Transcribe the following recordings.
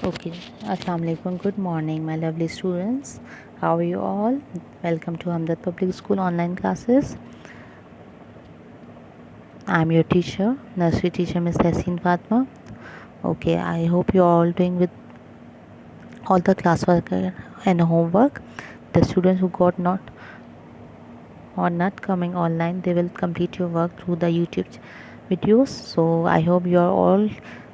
Okay, Assalamu alaikum. Good morning, my lovely students. How are you all? Welcome to Hamdard Public School online classes. I'm your teacher, nursery teacher Miss Yasin Fatma. Okay, I hope you're all doing with all the classwork and homework. The students who got not or not coming online, they will complete your work through the YouTube videos. So I hope you are all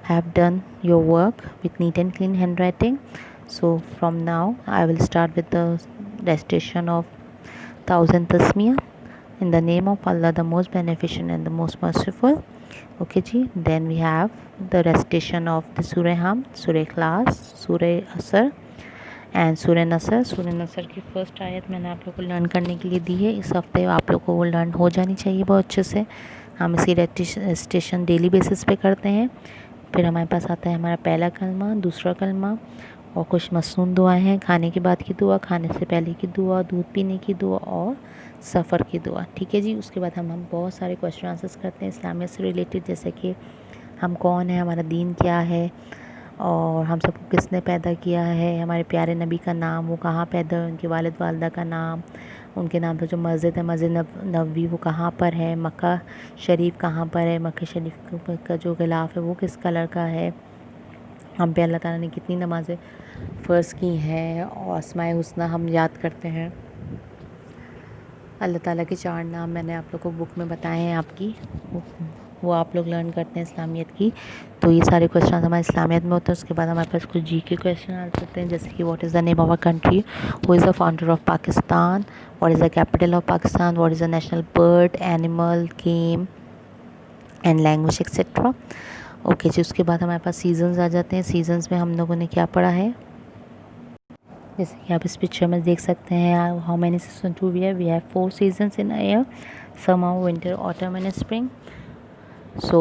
have done your work with neat and clean handwriting. So from now I will start with the recitation of thousand tasmiyah in the name of Allah, the most beneficent and the most merciful. Okay ji, then we have the recitation of the Surah Hamd, Surah Ikhlas, Surah Asr and सूर्य नसर की first आयत मैंने आप लोग को learn करने के लिए दी है। इस हफ्ते आप लोग को वो लर्न हो जानी चाहिए बहुत अच्छे से। हम इसी रेसिटेशन डेली बेसिस पे करते हैं। फिर हमारे पास आता है हमारा पहला कलमा, दूसरा कलमा और कुछ मसनून दुआएं हैं। खाने के बाद की दुआ, खाने से पहले की दुआ, दूध पीने की दुआ और सफ़र की दुआ। ठीक है जी। उसके बाद हम बहुत सारे क्वेश्चन आंसर्स करते हैं इस्लामिया से रिलेटेड, जैसे कि हम कौन है, हमारा दीन क्या है और हम सबको किसने पैदा किया है, हमारे प्यारे नबी का नाम, वो कहाँ पैदा हुए, उनके वालिद वालदा का नाम, उनके नाम पर जो मस्जिद है मस्जिद नबवी वो कहाँ पर है, मक्का शरीफ कहाँ पर है, मक्का शरीफ का जो गिलाफ़ है वो किस कलर का है, हम पे अल्लाह ताला ने कितनी नमाज़ें फ़र्ज़ की हैं और अस्माए हुस्ना हम याद करते हैं। अल्लाह ताला के 4 नाम मैंने आप लोग को बुक में बताए हैं आपकी, वो आप लोग लर्न करते हैं इस्लामियत की। तो ये सारे क्वेश्चन हमारे इस्लामियत में होते हैं। उसके बाद हमारे पास कुछ जी के क्वेश्चन आ सकते हैं, जैसे कि what is the name of a country, who is the founder of Pakistan, what is the capital of Pakistan, what is the national bird, animal, game and language etcetera. Okay जी। उसके बाद हमारे पास सीजन्स आ जाते हैं। सीजन्स में हम लोगों ने क्या पढ़ा है, जैसे कि आप इस पिक्चर में देख सकते हैं, how many season do we have 4 seasons in a year, summer, winter, autumn and spring. So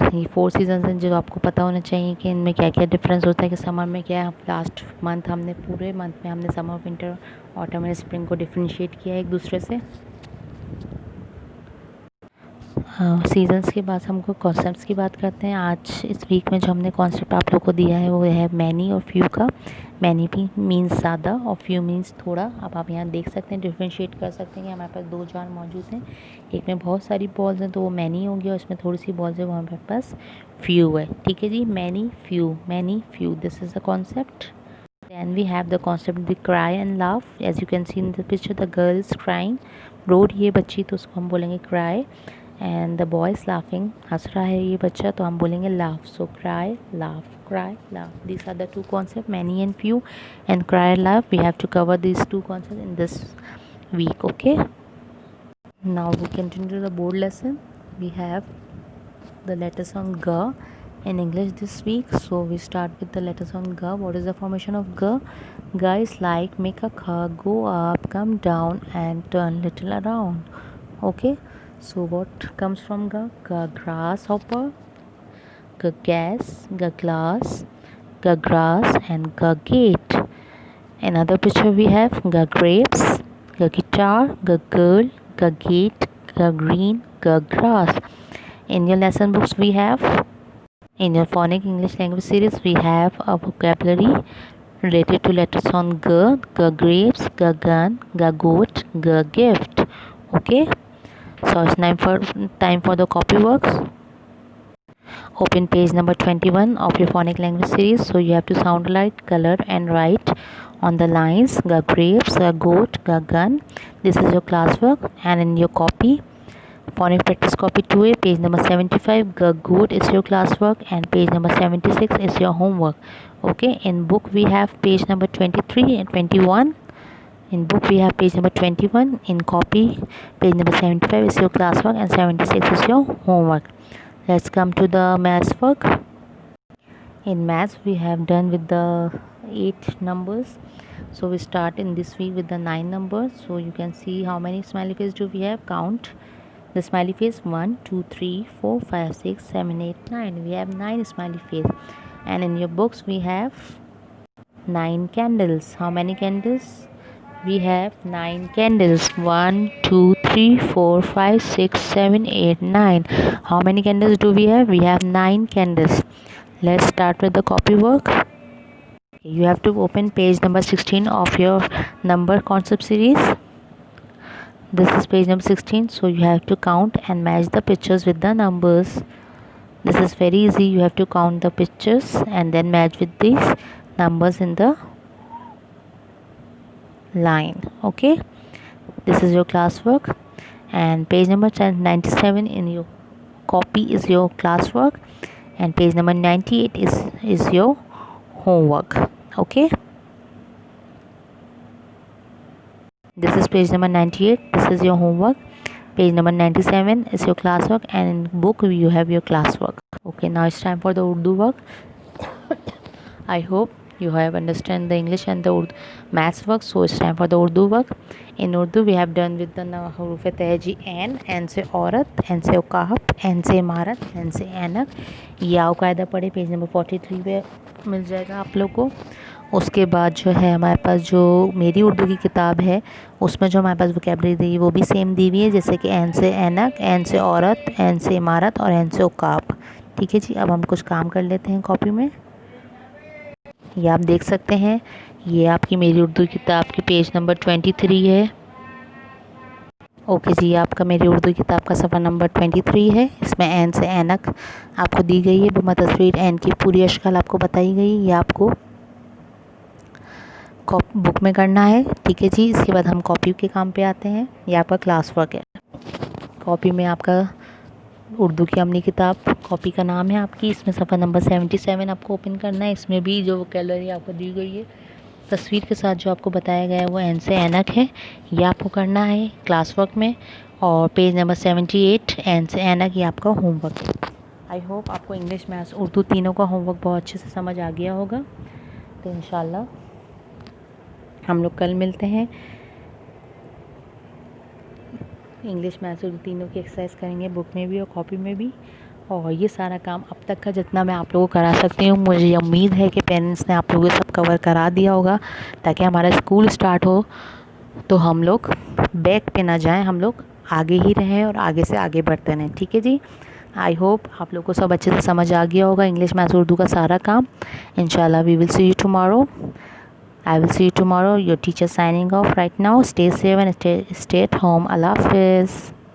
ये 4 सीजन्स हैं जो आपको पता होना चाहिए कि इनमें क्या क्या डिफरेंस होता है, कि समर में क्या है, लास्ट मंथ हमने पूरे मंथ में हमने summer, winter, autumn and spring को डिफ्रेंशिएट किया है एक दूसरे से। सीजन्स के बाद हमको कॉन्सेप्ट्स की बात करते हैं। आज इस वीक में जो हमने कॉन्सेप्ट आप लोग को दिया है वो है मैनी और फ्यू का। मैनी भी मीन्स ज़्यादा और फ्यू मीन्स थोड़ा। अब आप यहाँ देख सकते हैं, डिफ्रेंशिएट कर सकते हैं कि हमारे पास 2 जार मौजूद हैं, एक में बहुत सारी बॉल्स हैं तो वो मैनी हो गया, और इसमें थोड़ी सी बॉल्स है वो हमारे पास फ्यू है। ठीक है जी। Many few, this is the concept. Then we have the concept the cry and laugh. As you can see in the picture, the girl is crying, रो रही है बच्ची तो उसको हम बोलेंगे cry, and the boy is laughing, हंस रहा है ये बच्चा तो हम बोलेंगे laugh. So cry, laugh. These are the 2 concepts, many and few, and cry and laugh. We have to cover these 2 concepts in this week. Okay. Now we continue the board lesson. We have the letters on G in English this week. So we start with the letters on G. What is the formation of G? G is like make a kha, go up, come down and turn little around. Okay. So what comes from G? G grasshopper, G gas, G glass, G grass and G gate. Another picture we have G grapes, G guitar, G girl, G gate, G green, G grass. In your lesson books we have, in your phonic English language series, we have a vocabulary related to letters on G, G grapes, G gun, G goat, G gift. Okay. So it's time for the copy works. Open page number 21 of your phonic language series. So you have to sound alike, color and write on the lines G grapes, G goat, G gun. This is your classwork, and in your copy, phonic practice copy 2A, page number 75, G goat is your classwork, and page number 76 is your homework. Okay. In book we have page number 23 and 21. In book we have page number 21. In copy, page number 75 is your classwork and 76 is your homework. Let's come to the maths work. In maths we have done with the 8 numbers. So we start in this week with the 9 numbers. So you can see how many smiley faces do we have. Count the smiley face. 1 2 3 4 5 6 7 8 9. We have 9 smiley face. And in your books we have 9 candles. How many candles? We have 9 candles. 1 2 3 4 5 6 7 8 9. How many candles do we have? We have 9 candles. Let's start with the copy work. You have to open page number 16 of your number concept series. This is page number 16, so you have to count and match the pictures with the numbers. This is very easy. You have to count the pictures and then match with these numbers in the line. Okay, this is your classwork, and page number 97 in your copy is your classwork, and page number 98 is your homework. Okay, this is page number 98. This is your homework. Page number 97 is your classwork, and in book you have your classwork. Okay, now it's time for the Urdu work. I hope you have understand the English and the maths work, so it's time for the Urdu work. In Urdu we have done with the हरूफ तहजी N से औरत, N से उकाहब, N से इमारत, N से ऐनक. ये कायदा पढ़े पेज नंबर 43 पे मिल जाएगा आप लोग को. उसके बाद जो है हमारे पास जो मेरी उर्दू की किताब है उसमें जो हमारे पास वोकेबलरी दी है वो भी सेम दी हुई है, जैसे कि एन से ऐनक, एन से औरत, एन से इमारत और एन से उकाब. ठीक है जी, अब हम कुछ काम कर लेते हैं कॉपी में. ये आप देख सकते हैं, ये आपकी मेरी उर्दू किताब की पेज नंबर 23 है. ओके जी, आपका मेरी उर्दू किताब का सफ़ा नंबर 23 है. इसमें एन से ऐनक आपको दी गई है, बुमा तस्वीर एन की पूरी अशकल आपको बताई गई. ये आपको बुक में करना है. ठीक है जी, इसके बाद हम कॉपी के काम पे आते हैं. ये आपका क्लास वर्क है. कॉपी में आपका उर्दू की अपनी किताब, कॉपी का नाम है आपकी, इसमें सफ़ा नंबर 77 आपको ओपन करना है. इसमें भी जो वोकेबलरी आपको दी गई है तस्वीर के साथ जो आपको बताया गया है वो एन से ऐनक है. ये आपको करना है क्लास वर्क में. और पेज नंबर 78 एन से ऐनक, ये आपका होमवर्क है. आई होप आपको इंग्लिश, मैथ्स, उर्दू तीनों का होमवर्क बहुत अच्छे से समझ आ गया होगा. तो इंशाल्लाह हम लोग कल मिलते हैं. इंग्लिश, मैथ्स, उर्दू तीनों की एक्सरसाइज करेंगे, बुक में भी और कॉपी में भी. और ये सारा काम अब तक का जितना मैं आप लोगों को करा सकती हूँ, मुझे उम्मीद है कि पेरेंट्स ने आप लोगों को सब कवर करा दिया होगा, ताकि हमारा स्कूल स्टार्ट हो तो हम लोग बैक पे ना जाएं, हम लोग आगे ही रहें और आगे से आगे बढ़ते रहें. ठीक है जी, आई होप आप लोग को सब अच्छे से समझ आ गया होगा इंग्लिश, मैथ्स, उर्दू का सारा काम. इंशाल्लाह we will see you tomorrow. I will see you tomorrow. Your teacher signing off right now. Stay safe and stay at home. Allah Hafiz.